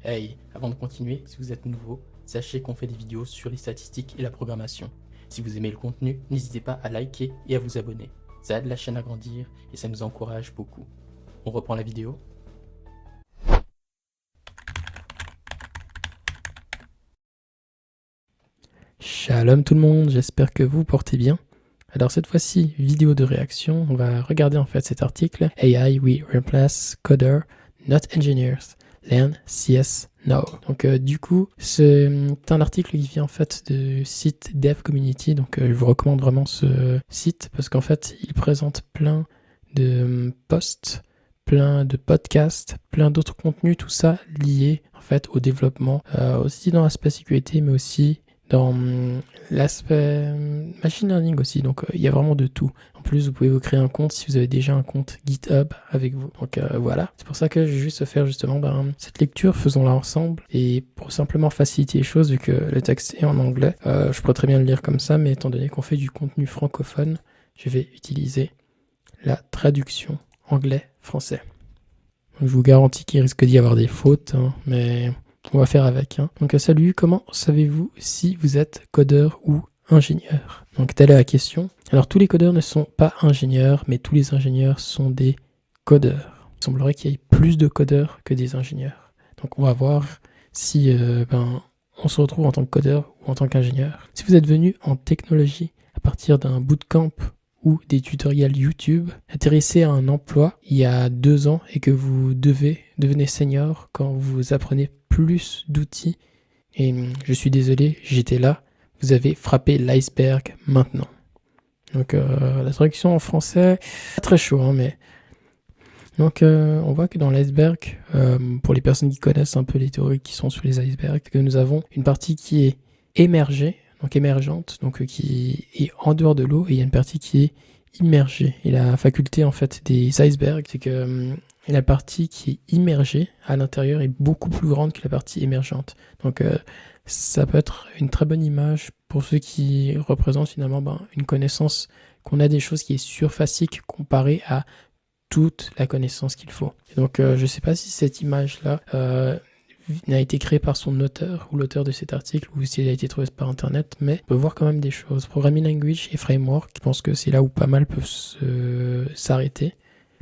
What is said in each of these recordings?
Hey, avant de continuer, si vous êtes nouveau, sachez qu'on fait des vidéos sur les statistiques et la programmation. Si vous aimez le contenu, n'hésitez pas à liker et à vous abonner. Ça aide la chaîne à grandir et ça nous encourage beaucoup. On reprend la vidéo. Shalom tout le monde, j'espère que vous portez bien. Alors cette fois-ci, vidéo de réaction, on va regarder en fait cet article. AI, we replace coder, not engineers. Learn CS now. Donc du coup, c'est un article qui vient en fait du site Dev Community. Donc je vous recommande vraiment ce site parce qu'en fait, il présente plein de posts, plein de podcasts, plein d'autres contenus, tout ça lié en fait au développement, aussi dans l'aspect sécurité, mais aussi dans l'aspect machine learning aussi, donc il y a vraiment de tout. En plus, vous pouvez vous créer un compte si vous avez déjà un compte GitHub avec vous. Donc voilà, c'est pour ça que je vais juste faire justement cette lecture, faisons-la ensemble. Et pour simplement faciliter les choses, vu que le texte est en anglais, je pourrais très bien le lire comme ça, mais étant donné qu'on fait du contenu francophone, je vais utiliser la traduction anglais-français. Je vous garantis qu'il risque d'y avoir des fautes, mais on va faire avec. Donc salut, comment savez-vous si vous êtes codeur ou ingénieur? Donc telle est la question. Alors tous les codeurs ne sont pas ingénieurs, mais tous les ingénieurs sont des codeurs. Il semblerait qu'il y ait plus de codeurs que des ingénieurs. Donc on va voir si on se retrouve en tant que codeur ou en tant qu'ingénieur. Si vous êtes venu en technologie à partir d'un bootcamp ou des tutoriels YouTube, intéressé à un emploi il y a 2 ans et que vous devenez senior quand vous apprenez plus d'outils, et je suis désolé, j'étais là, vous avez frappé l'iceberg maintenant. Donc la traduction en français, pas très chaud, mais... Donc on voit que dans l'iceberg, pour les personnes qui connaissent un peu les théories qui sont sur les icebergs, que nous avons une partie qui est émergée, donc émergente, donc qui est en dehors de l'eau, et il y a une partie qui est immergée. Et la faculté en fait des icebergs, c'est que la partie qui est immergée à l'intérieur est beaucoup plus grande que la partie émergente. Donc ça peut être une très bonne image pour ceux qui représentent finalement une connaissance qu'on a des choses qui est surfacique comparée à toute la connaissance qu'il faut. Et donc je ne sais pas si cette image-là n'a été créée par son auteur ou l'auteur de cet article ou si elle a été trouvée par internet, mais on peut voir quand même des choses. Programming language et framework, je pense que c'est là où pas mal peuvent s'arrêter.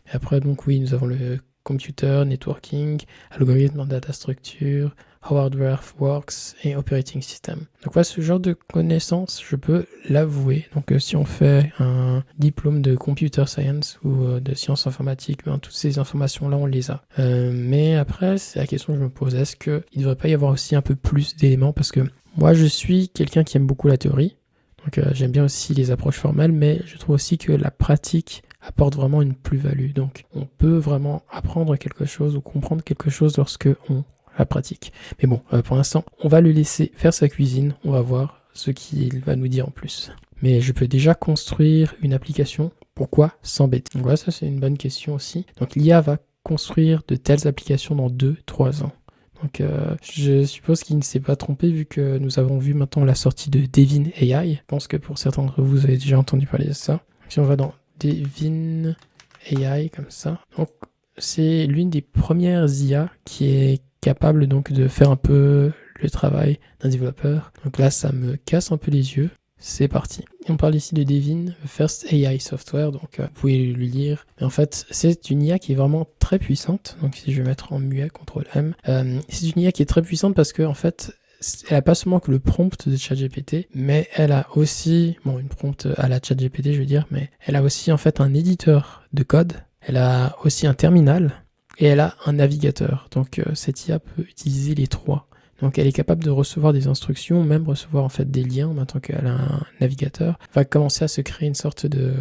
Et après, donc oui, nous avons le computer, networking, algorithme, data structure, how hardware works et operating system. Donc voilà, ce genre de connaissances, je peux l'avouer. Donc si on fait un diplôme de computer science ou de sciences informatiques, toutes ces informations-là, on les a. Mais après, c'est la question que je me pose. Est-ce qu'il ne devrait pas y avoir aussi un peu plus d'éléments? Parce que moi, je suis quelqu'un qui aime beaucoup la théorie. Donc j'aime bien aussi les approches formelles, mais je trouve aussi que la pratique apporte vraiment une plus-value. Donc on peut vraiment apprendre quelque chose ou comprendre quelque chose lorsque on la pratique. Mais bon, pour l'instant, on va le laisser faire sa cuisine. On va voir ce qu'il va nous dire en plus. Mais je peux déjà construire une application. Pourquoi s'embêter? Donc voilà, ça c'est une bonne question aussi. Donc l'IA va construire de telles applications dans 2-3 ans. Donc je suppose qu'il ne s'est pas trompé vu que nous avons vu maintenant la sortie de Devin AI. Je pense que pour certains d'entre vous, vous avez déjà entendu parler de ça. Donc, si on va dans Devin AI comme ça, donc c'est l'une des premières IA qui est capable donc de faire un peu le travail d'un développeur. Donc là, ça me casse un peu les yeux. C'est parti. Et on parle ici de Devin, First AI Software, donc vous pouvez le lire. Mais en fait, c'est une IA qui est vraiment très puissante. Donc si je vais mettre en muet, CTRL-M, c'est une IA qui est très puissante parce que en fait, elle a pas seulement que le prompt de ChatGPT, mais elle a aussi, une prompt à la ChatGPT, je veux dire, mais elle a aussi en fait un éditeur de code. Elle a aussi un terminal et elle a un navigateur. Donc cette IA peut utiliser les trois. Donc elle est capable de recevoir des instructions, même recevoir en fait des liens maintenant qu'elle a un navigateur. Elle va commencer à se créer une sorte de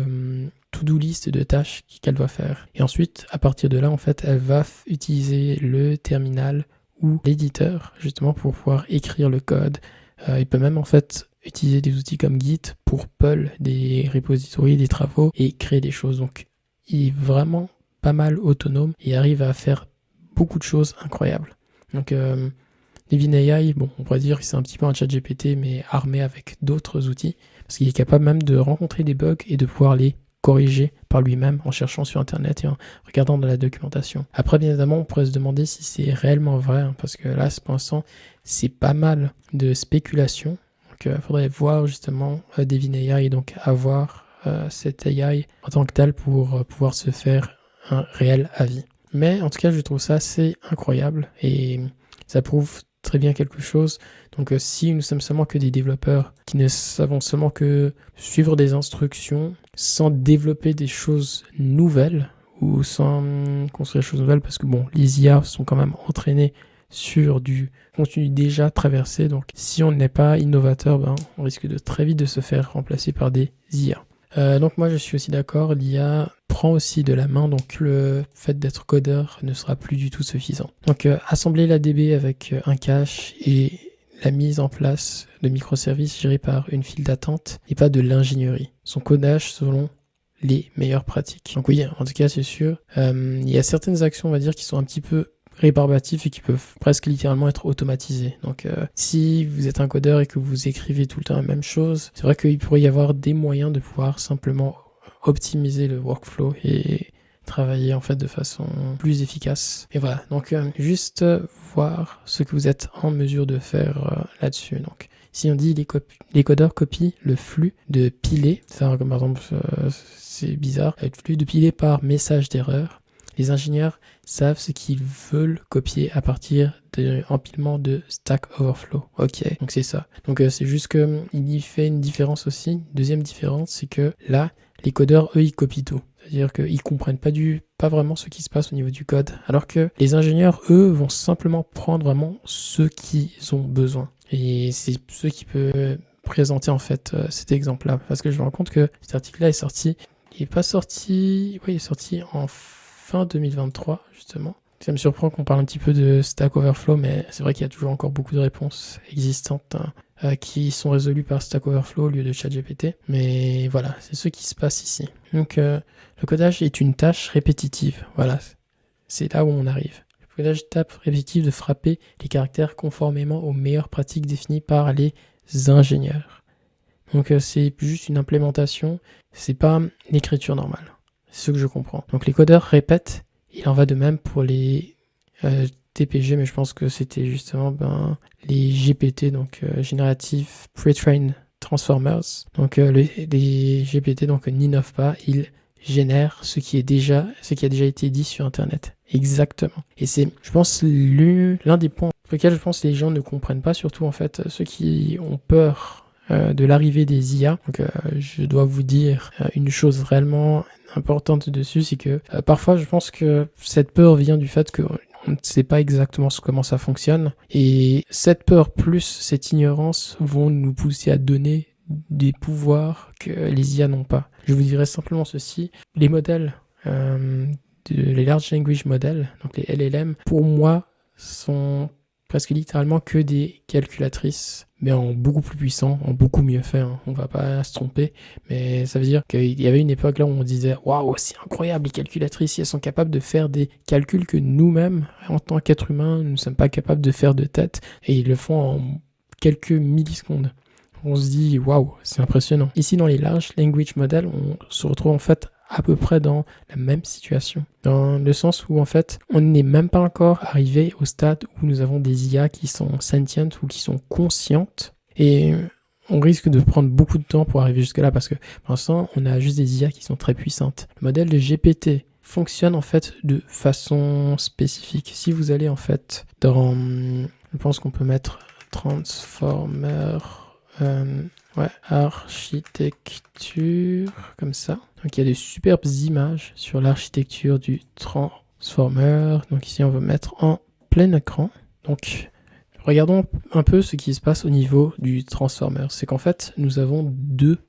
to-do list de tâches qu'elle doit faire. Et ensuite, à partir de là, en fait, elle va utiliser le terminal ou l'éditeur justement pour pouvoir écrire le code. Il peut même en fait utiliser des outils comme Git pour pull des repositories, des travaux et créer des choses. Donc il est vraiment pas mal autonome et arrive à faire beaucoup de choses incroyables. Donc Devin AI, on pourrait dire que c'est un petit peu un ChatGPT mais armé avec d'autres outils parce qu'il est capable même de rencontrer des bugs et de pouvoir les corriger par lui-même en cherchant sur internet et en regardant dans la documentation. Après, bien évidemment, on pourrait se demander si c'est réellement vrai, hein, parce que là, pour l'instant, c'est pas mal de spéculation. Donc, il faudrait voir justement Devin AI, donc avoir cette AI en tant que telle pour pouvoir se faire un réel avis. Mais en tout cas, je trouve ça assez incroyable et ça prouve très bien quelque chose. Donc si nous sommes seulement que des développeurs qui ne savons seulement que suivre des instructions sans développer des choses nouvelles ou sans construire des choses nouvelles, parce que bon, les IA sont quand même entraînés sur du contenu déjà traversé, donc si on n'est pas innovateur, on risque de très vite de se faire remplacer par des IA. Donc moi je suis aussi d'accord, l'IA prend aussi de la main, donc le fait d'être codeur ne sera plus du tout suffisant. Donc assembler la DB avec un cache et la mise en place de microservices gérés par une file d'attente et pas de l'ingénierie. Son codage selon les meilleures pratiques. Donc oui, en tout cas c'est sûr, il y a certaines actions on va dire qui sont un petit peu rébarbatifs et qui peuvent presque littéralement être automatisés. Donc si vous êtes un codeur et que vous écrivez tout le temps la même chose, c'est vrai qu'il pourrait y avoir des moyens de pouvoir simplement optimiser le workflow et travailler en fait de façon plus efficace. Et voilà, donc juste voir ce que vous êtes en mesure de faire là-dessus. Donc si on dit les codeurs copient le flux de pilé, ça comme par exemple c'est bizarre, le flux de pilé par message d'erreur. Les ingénieurs savent ce qu'ils veulent copier à partir de l'empilement de Stack Overflow. Ok, donc c'est ça. Donc c'est juste qu'il y fait une différence aussi. Deuxième différence, c'est que là, les codeurs, eux, ils copient tout. C'est-à-dire qu'ils comprennent pas vraiment ce qui se passe au niveau du code. Alors que les ingénieurs, eux, vont simplement prendre vraiment ce qu'ils ont besoin. Et c'est ce qui peut présenter en fait cet exemple-là. Parce que je me rends compte que cet article-là est sorti. Il est sorti en fin 2023, justement. Ça me surprend qu'on parle un petit peu de Stack Overflow, mais c'est vrai qu'il y a toujours encore beaucoup de réponses existantes qui sont résolues par Stack Overflow au lieu de ChatGPT. Mais voilà, c'est ce qui se passe ici. Donc, le codage est une tâche répétitive. Voilà, c'est là où on arrive. Le codage est une tâche répétitive de frapper les caractères conformément aux meilleures pratiques définies par les ingénieurs. Donc, c'est juste une implémentation, c'est pas l'écriture normale. C'est ce que je comprends. Donc les codeurs répètent, il en va de même pour les TPG, mais je pense que c'était justement les GPT, donc Generative Pre-trained Transformers. Donc les GPT donc n'innovent pas, ils génèrent ce qui a déjà été dit sur Internet. Exactement. Et c'est, je pense, l'un des points pour lesquels je pense que les gens ne comprennent pas, surtout en fait ceux qui ont peur de l'arrivée des IA. Donc je dois vous dire une chose réellement importante dessus, c'est que parfois je pense que cette peur vient du fait qu'on ne sait pas exactement comment ça fonctionne, et cette peur plus cette ignorance vont nous pousser à donner des pouvoirs que les IA n'ont pas. Je vous dirais simplement ceci, les modèles, les Large Language Models, donc les LLM, pour moi sont presque littéralement que des calculatrices, mais en beaucoup plus puissant, en beaucoup mieux fait, hein. On va pas se tromper, mais ça veut dire qu'il y avait une époque là où on disait « Waouh, c'est incroyable, les calculatrices, elles sont capables de faire des calculs que nous-mêmes, en tant qu'êtres humains, nous ne sommes pas capables de faire de tête, et ils le font en quelques millisecondes. » On se dit « Waouh, c'est impressionnant. » Ici, dans les Large Language Models, on se retrouve en fait à peu près dans la même situation. Dans le sens où, en fait, on n'est même pas encore arrivé au stade où nous avons des IA qui sont sentientes ou qui sont conscientes. Et on risque de prendre beaucoup de temps pour arriver jusque-là parce que, pour l'instant, on a juste des IA qui sont très puissantes. Le modèle de GPT fonctionne, en fait, de façon spécifique. Si vous allez, en fait, dans... Je pense qu'on peut mettre Transformer... architecture, comme ça. Donc il y a de superbes images sur l'architecture du Transformer. Donc ici on va mettre en plein écran. Donc regardons un peu ce qui se passe au niveau du Transformer. C'est qu'en fait nous avons deux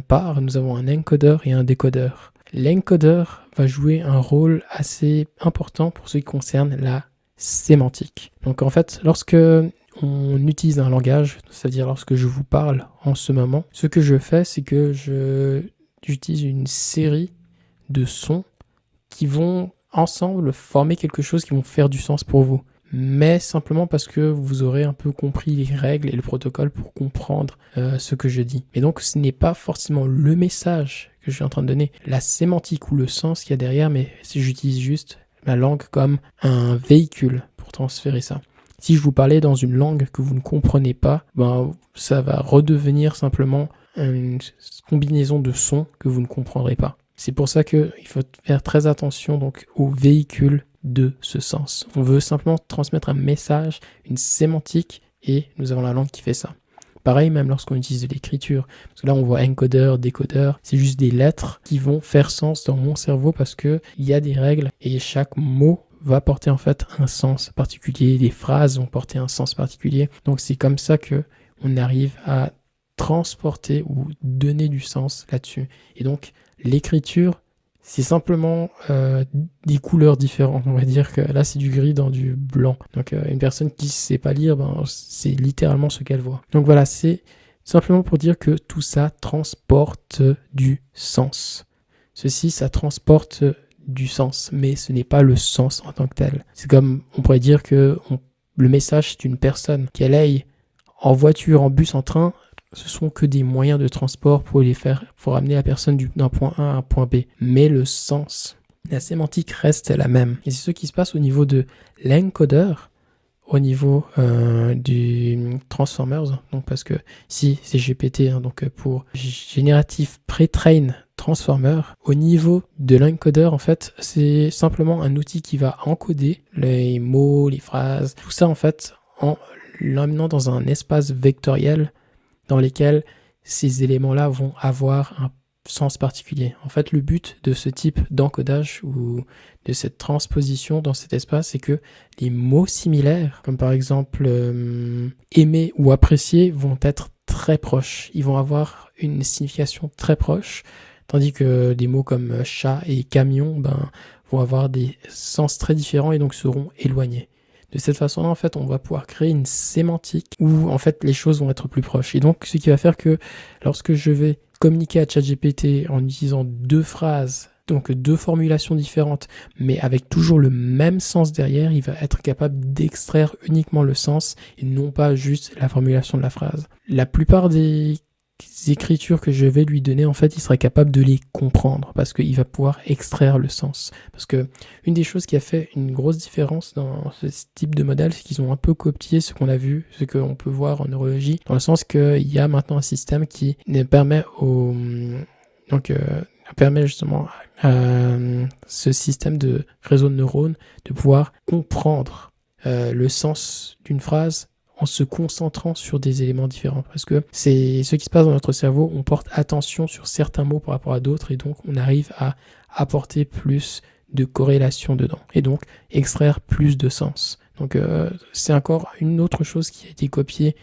parts. Nous avons un encodeur et un décodeur. L'encodeur va jouer un rôle assez important pour ce qui concerne la sémantique. Donc en fait lorsque on utilise un langage, c'est-à-dire lorsque je vous parle en ce moment, ce que je fais, c'est que j'utilise une série de sons qui vont ensemble former quelque chose qui vont faire du sens pour vous. Mais simplement parce que vous aurez un peu compris les règles et le protocole pour comprendre ce que je dis. Et donc ce n'est pas forcément le message que je suis en train de donner la sémantique ou le sens qu'il y a derrière, mais si j'utilise juste la langue comme un véhicule pour transférer ça. Si je vous parlais dans une langue que vous ne comprenez pas, ça va redevenir simplement une combinaison de sons que vous ne comprendrez pas. C'est pour ça qu'il faut faire très attention donc au véhicule de ce sens. On veut simplement transmettre un message, une sémantique, et nous avons la langue qui fait ça. Pareil, même lorsqu'on utilise de l'écriture. Parce que là, on voit encodeur, décodeur. C'est juste des lettres qui vont faire sens dans mon cerveau parce qu'il y a des règles et chaque mot va porter en fait un sens particulier. Les phrases vont porter un sens particulier. Donc, c'est comme ça qu'on arrive à transporter ou donner du sens là-dessus. Et donc, l'écriture, c'est simplement des couleurs différentes. On va dire que là, c'est du gris dans du blanc. Donc, une personne qui ne sait pas lire, c'est littéralement ce qu'elle voit. Donc voilà, c'est simplement pour dire que tout ça transporte du sens. Ceci, ça transporte du sens, mais ce n'est pas le sens en tant que tel. C'est comme, on pourrait dire que le message, c'est une personne. Qu'elle aille en voiture, en bus, en train, ce sont que des moyens de transport pour ramener la personne d'un point A à un point B. Mais le sens, la sémantique reste la même. Et c'est ce qui se passe au niveau de l'encodeur, au niveau du Transformers. Donc parce que si c'est GPT, donc pour Generative Pre-train Transformer, au niveau de l'encodeur, en fait, c'est simplement un outil qui va encoder les mots, les phrases, tout ça en fait, en l'amenant dans un espace vectoriel dans lesquels ces éléments-là vont avoir un sens particulier. En fait, le but de ce type d'encodage ou de cette transposition dans cet espace, c'est que les mots similaires, comme par exemple aimer ou apprécier, vont être très proches. Ils vont avoir une signification très proche, tandis que des mots comme chat et camion vont avoir des sens très différents et donc seront éloignés. De cette façon-là, en fait, on va pouvoir créer une sémantique où, en fait, les choses vont être plus proches. Et donc, ce qui va faire que lorsque je vais communiquer à ChatGPT en utilisant deux phrases, donc deux formulations différentes, mais avec toujours le même sens derrière, il va être capable d'extraire uniquement le sens et non pas juste la formulation de la phrase. La plupart des écritures que je vais lui donner, en fait, il sera capable de les comprendre parce qu'il va pouvoir extraire le sens. Parce que une des choses qui a fait une grosse différence dans ce type de modèle, c'est qu'ils ont un peu copié ce qu'on a vu, ce qu'on peut voir en neurologie, dans le sens qu'il y a maintenant un système qui permet permet justement à ce système de réseau de neurones de pouvoir comprendre le sens d'une phrase en se concentrant sur des éléments différents. Parce que c'est ce qui se passe dans notre cerveau, on porte attention sur certains mots par rapport à d'autres et donc on arrive à apporter plus de corrélation dedans et donc extraire plus de sens. Donc c'est encore une autre chose qui a été copiée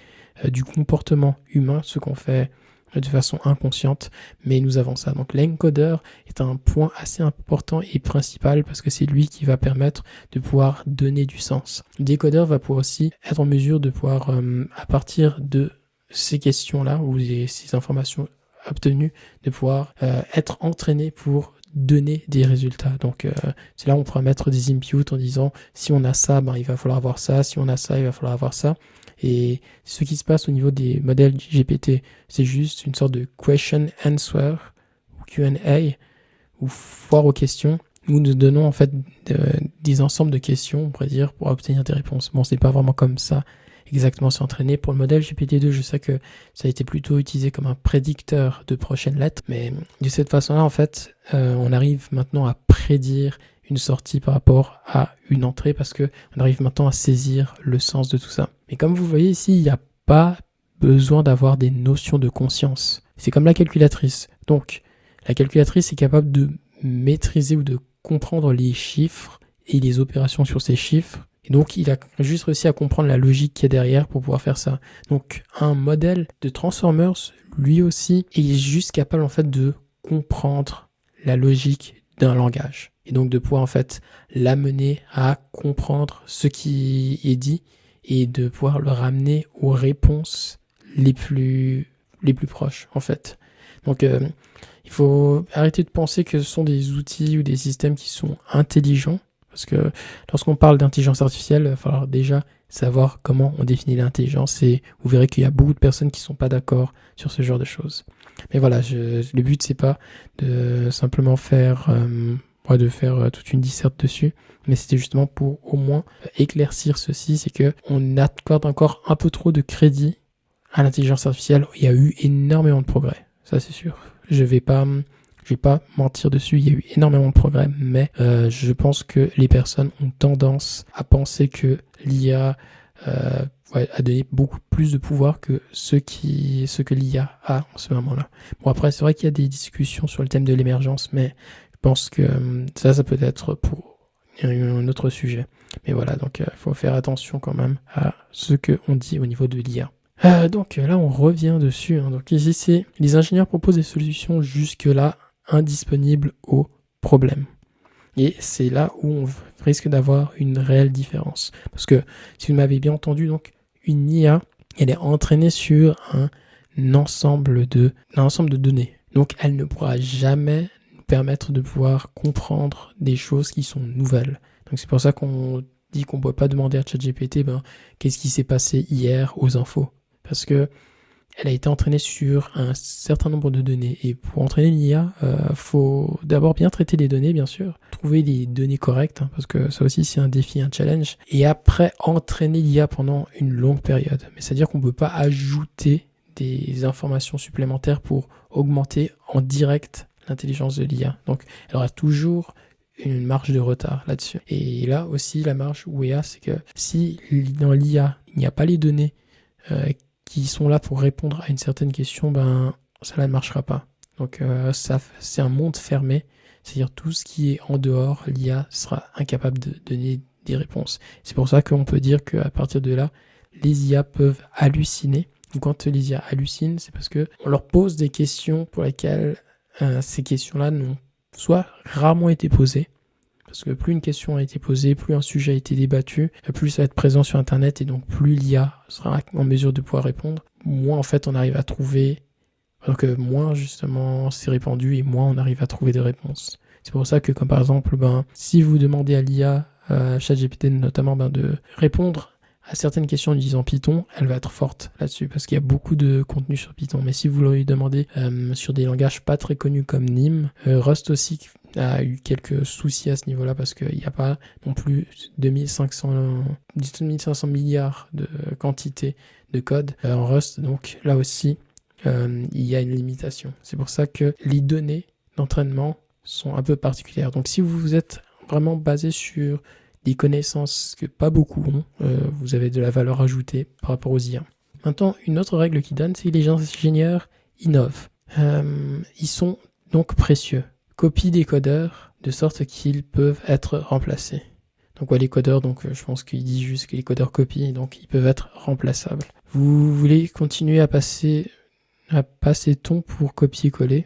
du comportement humain, ce qu'on fait de façon inconsciente, mais nous avons ça. Donc l'encodeur est un point assez important et principal parce que c'est lui qui va permettre de pouvoir donner du sens. Le décodeur va pouvoir aussi être en mesure de pouvoir, à partir de ces questions-là ou ces informations obtenues, de pouvoir être entraîné pour donner des résultats. Donc c'est là où on pourra mettre des inputs en disant si on a ça, il va falloir avoir ça, si on a ça, il va falloir avoir ça. Et ce qui se passe au niveau des modèles GPT, c'est juste une sorte de question answer ou Q&A ou foire aux questions où nous donnons en fait des ensembles de questions, on pourrait dire, pour obtenir des réponses. Bon, c'est pas vraiment comme ça exactement s'entraîner. Pour le modèle GPT-2, je sais que ça a été plutôt utilisé comme un prédicteur de prochaines lettres, mais de cette façon-là, en fait, on arrive maintenant à prédire une sortie par rapport à une entrée parce que on arrive maintenant à saisir le sens de tout ça. Mais comme vous voyez ici, il n'y a pas besoin d'avoir des notions de conscience. C'est comme la calculatrice. Donc, la calculatrice est capable de maîtriser ou de comprendre les chiffres et les opérations sur ces chiffres. Et donc, il a juste réussi à comprendre la logique qu'il y a derrière pour pouvoir faire ça. Donc, un modèle de Transformers, lui aussi, est juste capable en fait de comprendre la logique d'un langage. Et donc de pouvoir en fait l'amener à comprendre ce qui est dit et de pouvoir le ramener aux réponses les plus proches en fait. Donc il faut arrêter de penser que ce sont des outils ou des systèmes qui sont intelligents parce que lorsqu'on parle d'intelligence artificielle, il va falloir déjà savoir comment on définit l'intelligence et vous verrez qu'il y a beaucoup de personnes qui ne sont pas d'accord sur ce genre de choses. Mais voilà, le but, c'est pas de simplement faire toute une disserte dessus, mais c'était justement pour au moins éclaircir ceci, c'est que on accorde encore un peu trop de crédit à l'intelligence artificielle. Il y a eu énormément de progrès, ça c'est sûr. Je vais pas mentir dessus, il y a eu énormément de progrès, mais je pense que les personnes ont tendance à penser que l'IA a donné beaucoup plus de pouvoir que ce que l'IA a en ce moment-là. Bon, après, c'est vrai qu'il y a des discussions sur le thème de l'émergence, mais je pense que ça peut être pour un autre sujet. Mais voilà, donc il faut faire attention quand même à ce qu'on dit au niveau de l'IA. Donc là, on revient dessus. Donc ici, c'est les ingénieurs proposent des solutions jusque-là indisponibles au problème. Et c'est là où on risque d'avoir une réelle différence. Parce que, si vous m'avez bien entendu, donc une IA, elle est entraînée sur un ensemble de données. Donc elle ne pourra jamais nous permettre de pouvoir comprendre des choses qui sont nouvelles. Donc c'est pour ça qu'on dit qu'on ne peut pas demander à ChatGPT qu'est-ce qui s'est passé hier aux infos. Parce que elle a été entraînée sur un certain nombre de données. Et pour entraîner l'IA, faut d'abord bien traiter les données, bien sûr. Trouver les données correctes, parce que ça aussi, c'est un défi, un challenge. Et après, entraîner l'IA pendant une longue période. Mais c'est-à-dire qu'on ne peut pas ajouter des informations supplémentaires pour augmenter en direct l'intelligence de l'IA. Donc, elle aura toujours une marge de retard là-dessus. Et là aussi, la marge où il y a, c'est que si dans l'IA, il n'y a pas les données qui sont là pour répondre à une certaine question, ça ne marchera pas. Donc c'est un monde fermé, c'est-à-dire tout ce qui est en dehors, l'IA sera incapable de donner des réponses. C'est pour ça qu'on peut dire qu'à partir de là, les IA peuvent halluciner. Quand les IA hallucinent, c'est parce qu'on leur pose des questions pour lesquelles ces questions-là n'ont soit rarement été posées, parce que plus une question a été posée, plus un sujet a été débattu, plus ça va être présent sur Internet et donc plus l'IA sera en mesure de pouvoir répondre, moins en fait on arrive à trouver, donc moins justement c'est répandu et moins on arrive à trouver des réponses. C'est pour ça que comme par exemple, si vous demandez à l'IA, ChatGPT notamment, de répondre à certaines questions en utilisant Python, elle va être forte là-dessus parce qu'il y a beaucoup de contenu sur Python. Mais si vous lui demandez sur des langages pas très connus comme NIM, Rust aussi a eu quelques soucis à ce niveau-là parce qu'il n'y a pas non plus 2500 milliards de quantité de code en Rust. Donc là aussi, il y a une limitation. C'est pour ça que les données d'entraînement sont un peu particulières. Donc si vous êtes vraiment basé sur des connaissances que pas beaucoup ont, vous avez de la valeur ajoutée par rapport aux IA. Maintenant, une autre règle qui donne, c'est que les ingénieurs innovent. Ils sont donc précieux. Copient des codeurs de sorte qu'ils peuvent être remplacés. Donc les codeurs, je pense qu'il dit juste que les codeurs copient, donc ils peuvent être remplaçables. Vous voulez continuer à passer ton pour copier-coller.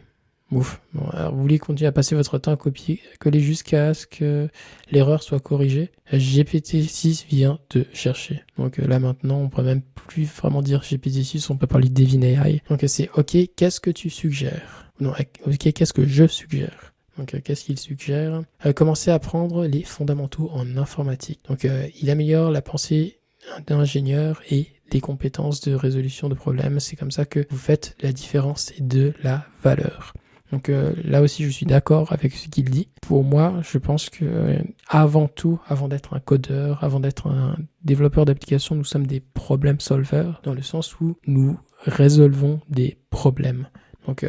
Alors vous voulez continuer à passer votre temps à copier-coller jusqu'à ce que l'erreur soit corrigée. GPT-6 vient de chercher. Donc là maintenant, on peut même plus vraiment dire GPT-6, on peut parler de Devin AI. Donc c'est OK, qu'est-ce que tu suggères ? Non, OK, qu'est-ce que je suggère ? Donc qu'est-ce qu'il suggère ? Commencer à apprendre les fondamentaux en informatique. Donc il améliore la pensée d'ingénieur et les compétences de résolution de problèmes. C'est comme ça que vous faites la différence et de la valeur. Donc là aussi, je suis d'accord avec ce qu'il dit. Pour moi, je pense que avant tout, avant d'être un codeur, avant d'être un développeur d'applications, nous sommes des problem solvers, dans le sens où nous résolvons des problèmes. Donc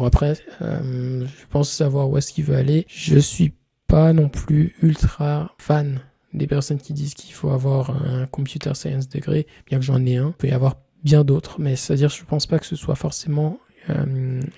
après, je pense savoir où est-ce qu'il veut aller. Je suis pas non plus ultra fan des personnes qui disent qu'il faut avoir un computer science degré, bien que j'en ai un. Il peut y avoir bien d'autres, mais c'est-à-dire je pense pas que ce soit forcément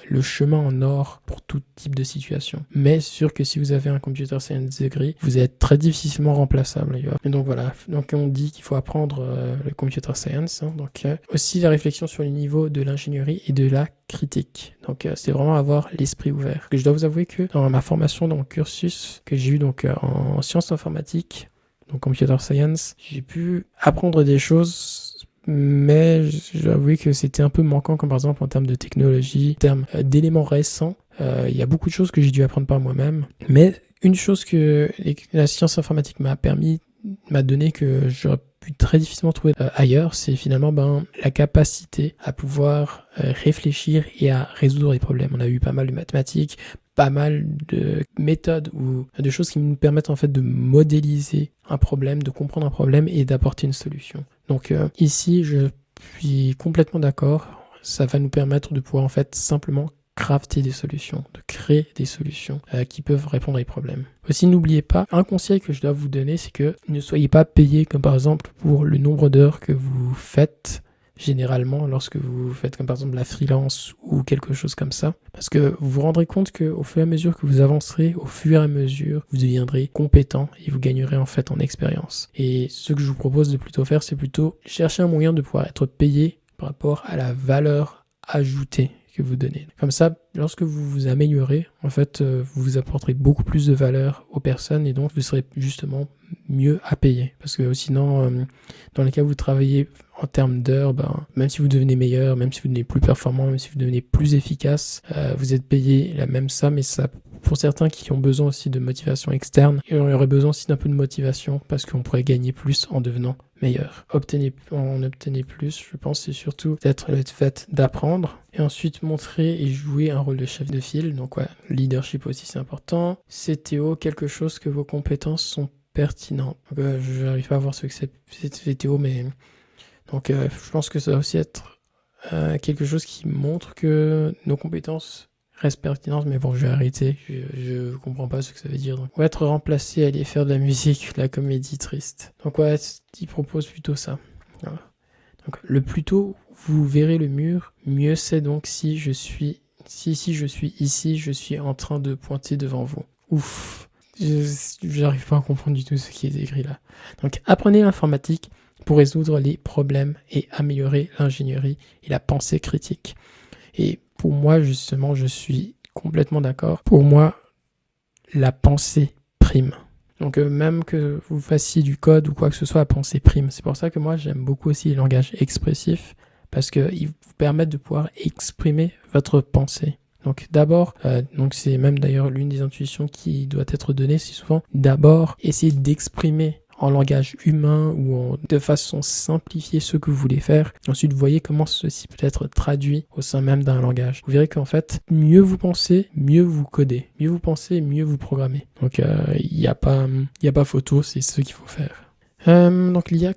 le chemin en or pour tout type de situation. Mais c'est sûr que si vous avez un computer science degree, vous êtes très difficilement remplaçable. Et donc voilà, donc on dit qu'il faut apprendre le computer science. Donc aussi la réflexion sur le niveau de l'ingénierie et de la critique. Donc c'est vraiment avoir l'esprit ouvert. Et je dois vous avouer que dans ma formation, dans le cursus que j'ai eu en sciences informatiques, donc computer science, j'ai pu apprendre des choses, mais j'avoue que c'était un peu manquant, comme par exemple en termes de technologie, en termes d'éléments récents. Il y a beaucoup de choses que j'ai dû apprendre par moi-même. Mais une chose que la science informatique m'a permis m'a donné que j'aurais pu très difficilement trouver ailleurs, c'est finalement la capacité à pouvoir réfléchir et à résoudre les problèmes. On a eu pas mal de mathématiques, pas mal de méthodes ou de choses qui nous permettent en fait de modéliser un problème, de comprendre un problème et d'apporter une solution. Donc ici, je suis complètement d'accord. Ça va nous permettre de pouvoir en fait simplement crafter des solutions, de créer des solutions qui peuvent répondre à des problèmes. Aussi, n'oubliez pas, un conseil que je dois vous donner, c'est que ne soyez pas payé comme par exemple pour le nombre d'heures que vous faites généralement lorsque vous faites comme par exemple la freelance ou quelque chose comme ça. Parce que vous vous rendrez compte qu'au fur et à mesure que vous avancerez, au fur et à mesure, vous deviendrez compétent et vous gagnerez en fait en expérience. Et ce que je vous propose de plutôt faire, c'est plutôt chercher un moyen de pouvoir être payé par rapport à la valeur ajoutée que vous donnez. Comme ça, lorsque vous vous améliorez, en fait, vous vous apporterez beaucoup plus de valeur aux personnes et donc vous serez justement mieux à payer. Parce que sinon, dans les cas où vous travaillez en termes d'heures, même si vous devenez meilleur, même si vous devenez plus performant, même si vous devenez plus efficace, vous êtes payé la même somme et ça, pour certains qui ont besoin aussi de motivation externe, et on aurait besoin aussi d'un peu de motivation parce qu'on pourrait gagner plus en devenant meilleur. Obtenez plus, je pense, c'est surtout peut-être le fait d'apprendre et ensuite montrer et jouer un rôle de chef de file. Donc ouais, leadership aussi c'est important. CTO, quelque chose que vos compétences sont pertinentes. Donc, je n'arrive pas à voir ce que c'est CTO, mais donc je pense que ça doit aussi être quelque chose qui montre que nos compétences restent pertinentes, mais bon, je vais arrêter, je comprends pas ce que ça veut dire. Donc, ouais, être remplacé, aller faire de la musique, de la comédie triste. Donc ouais, il propose plutôt ça. Voilà. Donc le plus tôt vous verrez le mur, mieux c'est donc si je suis ici, je suis en train de pointer devant vous. Ouf, j'arrive pas à comprendre du tout ce qui est écrit là. Donc apprenez l'informatique pour résoudre les problèmes et améliorer l'ingénierie et la pensée critique. Et pour moi, justement, je suis complètement d'accord. Pour moi, la pensée prime. Donc même que vous fassiez du code ou quoi que ce soit, la pensée prime. C'est pour ça que moi, j'aime beaucoup aussi les langages expressifs parce qu'ils vous permettent de pouvoir exprimer votre pensée. Donc d'abord, donc c'est même d'ailleurs l'une des intuitions qui doit être donnée, c'est souvent d'abord essayer d'exprimer en langage humain ou de façon simplifiée ce que vous voulez faire. Ensuite, vous voyez comment ceci peut être traduit au sein même d'un langage. Vous verrez qu'en fait, mieux vous pensez, mieux vous codez. Mieux vous pensez, mieux vous programmez. Donc, il n'y a pas photo, c'est ce qu'il faut faire. Donc, l'IA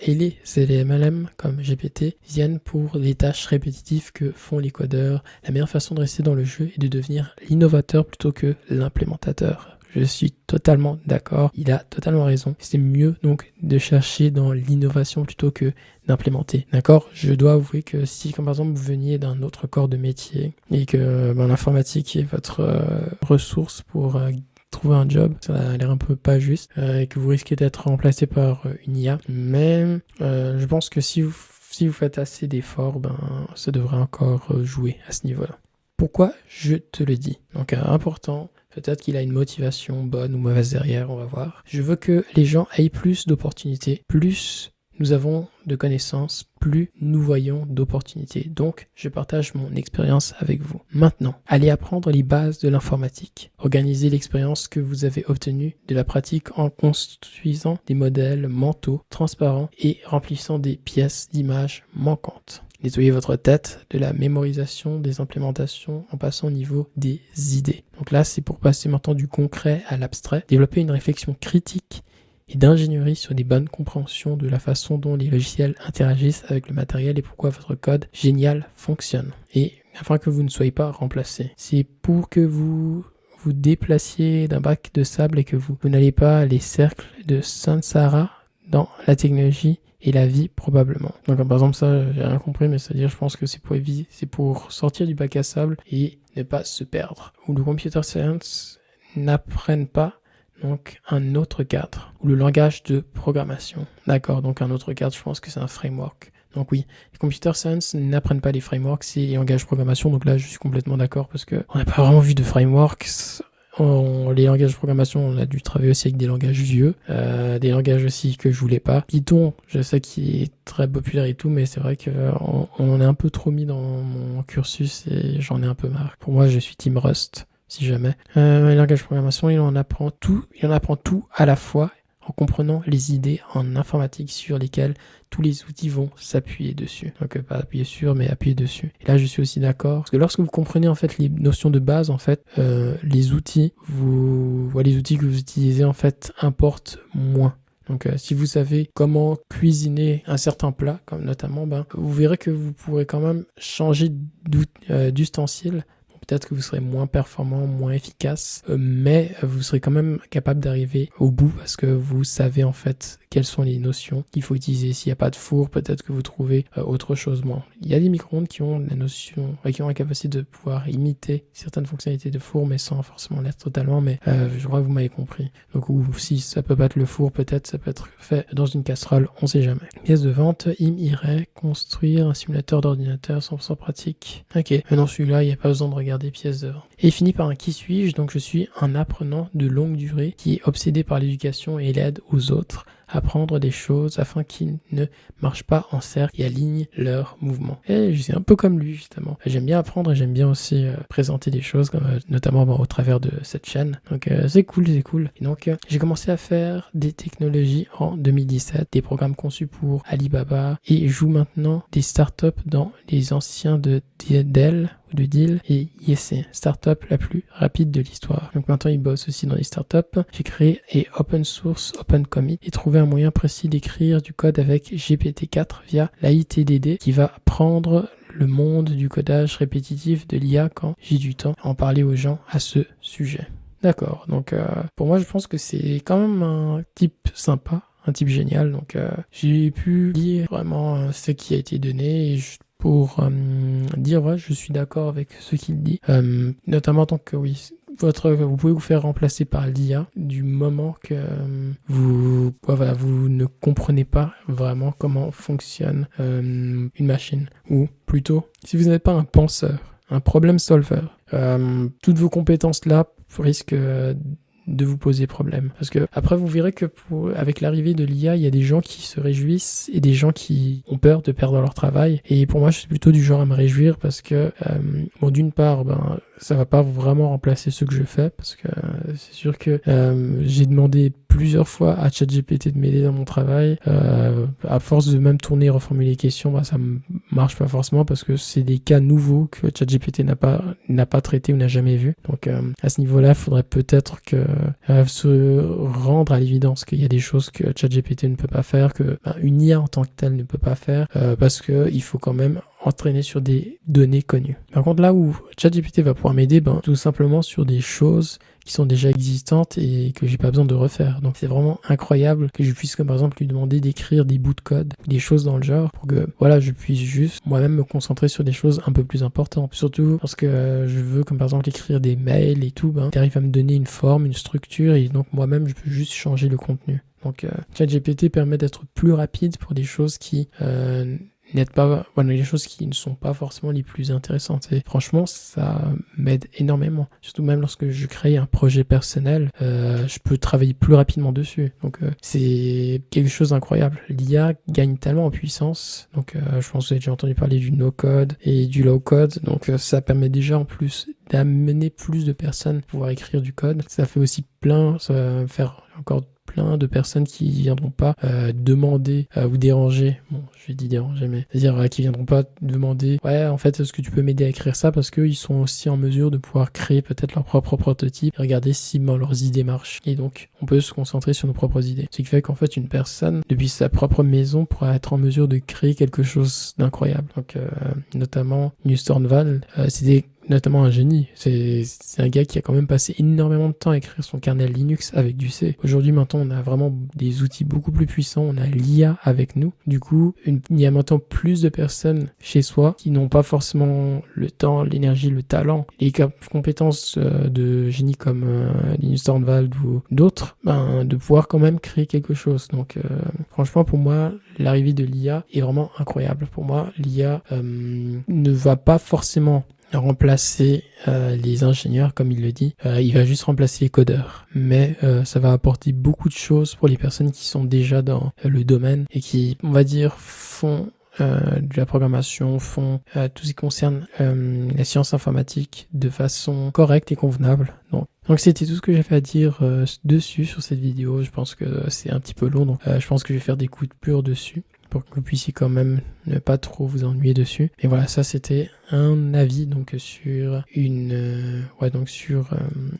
et les LLM comme GPT viennent pour les tâches répétitives que font les codeurs. La meilleure façon de rester dans le jeu est de devenir l'innovateur plutôt que l'implémentateur. Je suis totalement d'accord, il a totalement raison. C'est mieux donc de chercher dans l'innovation plutôt que d'implémenter. D'accord ? Je dois avouer que si, comme par exemple, vous veniez d'un autre corps de métier et que l'informatique est votre ressource pour trouver un job, ça a l'air un peu pas juste et que vous risquez d'être remplacé par une IA. Mais je pense que si vous faites assez d'efforts, ça devrait encore jouer à ce niveau-là. Pourquoi je te le dis ? Donc important. Peut-être qu'il a une motivation bonne ou mauvaise derrière, on va voir. Je veux que les gens aient plus d'opportunités. Plus nous avons de connaissances, plus nous voyons d'opportunités. Donc, je partage mon expérience avec vous. Maintenant, allez apprendre les bases de l'informatique. Organisez l'expérience que vous avez obtenue de la pratique en construisant des modèles mentaux transparents et remplissant des pièces d'images manquantes. Nettoyez votre tête de la mémorisation des implémentations en passant au niveau des idées. Donc là, c'est pour passer maintenant du concret à l'abstrait. Développer une réflexion critique et d'ingénierie sur des bonnes compréhensions de la façon dont les logiciels interagissent avec le matériel et pourquoi votre code génial fonctionne. Et afin que vous ne soyez pas remplacé. C'est pour que vous vous déplaciez d'un bac de sable et que vous n'allez pas les cercles de Sansara dans la technologie et la vie probablement. Donc par exemple ça j'ai rien compris, mais c'est-à-dire je pense que c'est pour sortir du bac à sable et ne pas se perdre. Ou le computer science n'apprennent pas donc un autre cadre, ou le langage de programmation. D'accord, donc un autre cadre, je pense que c'est un framework. Donc oui, les computer science n'apprennent pas les frameworks, c'est les langages de programmation, donc là je suis complètement d'accord parce que on n'a pas vraiment vu de frameworks. Les langages de programmation, on a dû travailler aussi avec des langages vieux, des langages aussi que je voulais pas. Python, je sais qu'il est très populaire et tout, mais c'est vrai qu'on en est un peu trop mis dans mon cursus et j'en ai un peu marre. Pour moi, je suis team Rust, si jamais. Les langages de programmation, il en apprend tout à la fois en comprenant les idées en informatique sur lesquelles tous les outils vont s'appuyer dessus. Donc pas appuyer sur, mais appuyer dessus. Et là, je suis aussi d'accord, parce que lorsque vous comprenez en fait les notions de base, en fait, les outils que vous utilisez en fait importent moins. Donc si vous savez comment cuisiner un certain plat, comme notamment, vous verrez que vous pourrez quand même changer d'ustensile. Peut-être que vous serez moins performant, moins efficace, mais vous serez quand même capable d'arriver au bout parce que vous savez en fait quelles sont les notions qu'il faut utiliser. S'il n'y a pas de four, peut-être que vous trouvez autre chose moins. Il y a des micro-ondes qui ont la notion, qui ont la capacité de pouvoir imiter certaines fonctionnalités de four, mais sans forcément l'être totalement. Mais je crois que vous m'avez compris. Donc ou si ça peut pas être le four, peut-être ça peut être fait dans une casserole, on sait jamais. Pièce de vente, il irait construire un simulateur d'ordinateur 100% pratique. Ok, maintenant celui-là, il n'y a pas besoin de regarder des pièces de vente. Et il finit par un qui suis-je, donc je suis un apprenant de longue durée qui est obsédé par l'éducation et l'aide aux autres à apprendre des choses afin qu'ils ne marchent pas en cercle et alignent leurs mouvements. Et je suis un peu comme lui justement. J'aime bien apprendre et j'aime bien aussi présenter des choses, notamment au travers de cette chaîne. Donc c'est cool. Et donc j'ai commencé à faire des technologies en 2017, des programmes conçus pour Alibaba et je joue maintenant des startups dans les anciens de Dell de Deal et ISC, startup la plus rapide de l'histoire. Donc maintenant il bosse aussi dans les startups. J'ai créé et open source, open commit et trouvé un moyen précis d'écrire du code avec GPT-4 via l'AITDD qui va prendre le monde du codage répétitif de l'IA quand j'ai du temps à en parler aux gens à ce sujet. D'accord, donc pour moi je pense que c'est quand même un type sympa, un type génial, donc j'ai pu lire vraiment ce qui a été donné et pour dire ouais, je suis d'accord avec ce qu'il dit, notamment en tant que oui, vous pouvez vous faire remplacer par l'IA du moment que vous ne comprenez pas vraiment comment fonctionne une machine, ou plutôt si vous n'êtes pas un penseur, un problem solver, toutes vos compétences là risquent de vous poser problème. Parce que après vous verrez que avec l'arrivée de l'IA, il y a des gens qui se réjouissent et des gens qui ont peur de perdre leur travail. Et pour moi, je suis plutôt du genre à me réjouir parce que d'une part, ça va pas vraiment remplacer ce que je fais parce que c'est sûr que j'ai demandé plusieurs fois à ChatGPT de m'aider dans mon travail. À force de même tourner et reformuler les questions, ça marche pas forcément parce que c'est des cas nouveaux que ChatGPT n'a pas traité ou n'a jamais vu. Donc à ce niveau-là, il faudrait peut-être que se rendre à l'évidence qu'il y a des choses que ChatGPT ne peut pas faire, que une IA en tant que telle ne peut pas faire, parce que il faut quand même entraîner sur des données connues. Par contre, là où ChatGPT va pouvoir m'aider, tout simplement sur des choses qui sont déjà existantes et que j'ai pas besoin de refaire. Donc c'est vraiment incroyable que je puisse, comme par exemple, lui demander d'écrire des bouts de code, des choses dans le genre, pour que je puisse juste moi-même me concentrer sur des choses un peu plus importantes. Surtout parce que je veux, comme par exemple, écrire des mails et tout, il arrive à me donner une forme, une structure, et donc moi-même je peux juste changer le contenu. Donc ChatGPT permet d'être plus rapide pour des choses qui les choses qui ne sont pas forcément les plus intéressantes. Et franchement, ça m'aide énormément. Surtout même lorsque je crée un projet personnel, je peux travailler plus rapidement dessus. Donc c'est quelque chose d'incroyable. L'IA gagne tellement en puissance. Donc je pense que vous avez déjà entendu parler du no-code et du low-code. Donc ça permet déjà en plus d'amener plus de personnes à pouvoir écrire du code. Ça fait aussi ça va faire encore plein de personnes qui viendront pas demander vous déranger. Bon, je vais dire déranger, mais c'est-à-dire qui viendront pas demander en fait, est-ce que tu peux m'aider à écrire ça, parce qu'ils sont aussi en mesure de pouvoir créer peut-être leur propre prototype et regarder si leurs idées marchent. Et donc, on peut se concentrer sur nos propres idées. Ce qui fait qu'en fait, une personne, depuis sa propre maison, pourra être en mesure de créer quelque chose d'incroyable. Donc, notamment, Linus Torvalds, c'était notamment un génie. C'est un gars qui a quand même passé énormément de temps à écrire son kernel Linux avec du C. Aujourd'hui, maintenant, on a vraiment des outils beaucoup plus puissants. On a l'IA avec nous. Du coup, il y a maintenant plus de personnes chez soi qui n'ont pas forcément le temps, l'énergie, le talent, les compétences de génie comme Linus Torvalds ou d'autres, de pouvoir quand même créer quelque chose. Donc, franchement, pour moi, l'arrivée de l'IA est vraiment incroyable. Pour moi, l'IA ne va pas forcément remplacer les ingénieurs, comme il le dit. Il va juste remplacer les codeurs. Mais ça va apporter beaucoup de choses pour les personnes qui sont déjà dans le domaine et qui, on va dire, font de la programmation, font tout ce qui concerne la science informatique de façon correcte et convenable. Donc Donc c'était tout ce que j'avais à dire dessus sur cette vidéo. Je pense que c'est un petit peu long, donc je pense que je vais faire des coups de pur dessus pour que vous puissiez quand même ne pas trop vous ennuyer dessus. Et voilà, ça c'était un avis donc sur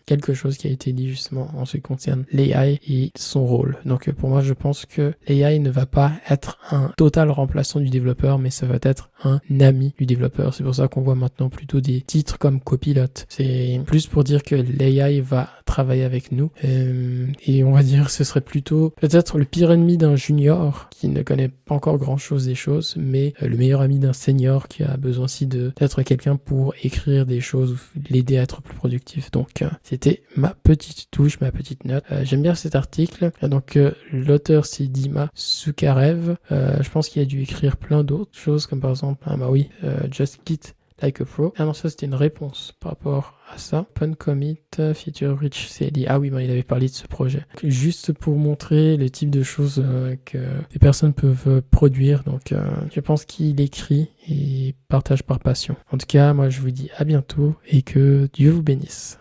quelque chose qui a été dit justement en ce qui concerne l'AI et son rôle. Donc pour moi, je pense que l'AI ne va pas être un total remplaçant du développeur, mais ça va être un ami du développeur. C'est pour ça qu'on voit maintenant plutôt des titres comme Copilot. C'est plus pour dire que l'AI va travailler avec nous et on va dire que ce serait plutôt peut-être le pire ennemi d'un junior qui ne connaît pas encore grand chose des choses, mais le meilleur ami d'un senior qui a besoin aussi d'être quelqu'un pour écrire des choses ou l'aider à être plus productif. Donc c'était ma petite touche, ma petite note. J'aime bien cet article. Donc l'auteur c'est Dima Soukarev. Je pense qu'il a dû écrire plein d'autres choses comme par exemple Just Git Like a Pro. Ah non, ça c'était une réponse par rapport à ça. Open Commit, Feature Rich CLI. Ah oui, il avait parlé de ce projet. Juste pour montrer le type de choses que les personnes peuvent produire. Donc je pense qu'il écrit et partage par passion. En tout cas, moi je vous dis à bientôt et que Dieu vous bénisse.